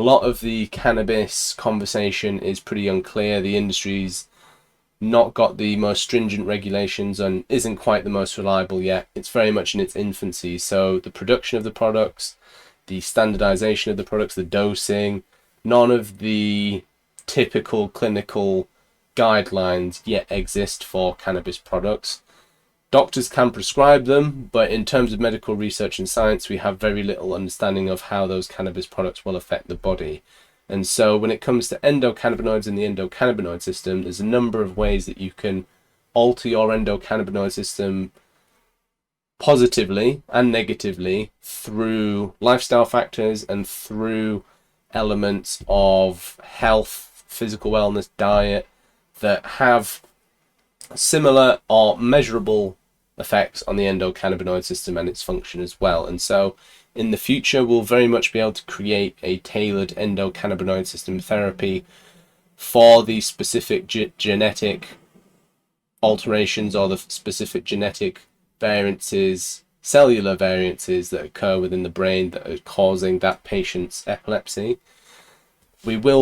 A lot of the cannabis conversation is pretty unclear. The industry's not got the most stringent regulations and isn't quite the most reliable yet. It's very much in its infancy. So the production of the products, the standardization of the products, the dosing, none of the typical clinical guidelines yet exist for cannabis products. Doctors can prescribe them, but in terms of medical research and science, we have very little understanding of how those cannabis products will affect the body. And so when it comes to endocannabinoids in the endocannabinoid system, there's a number of ways that you can alter your endocannabinoid system positively and negatively through lifestyle factors and through elements of health, physical wellness, diet that have similar or measurable effects on the endocannabinoid system and its function as well. And so in the future, we'll very much be able to create a tailored endocannabinoid system therapy for the specific genetic alterations or the specific genetic variances, cellular variances that occur within the brain that are causing that patient's epilepsy. We will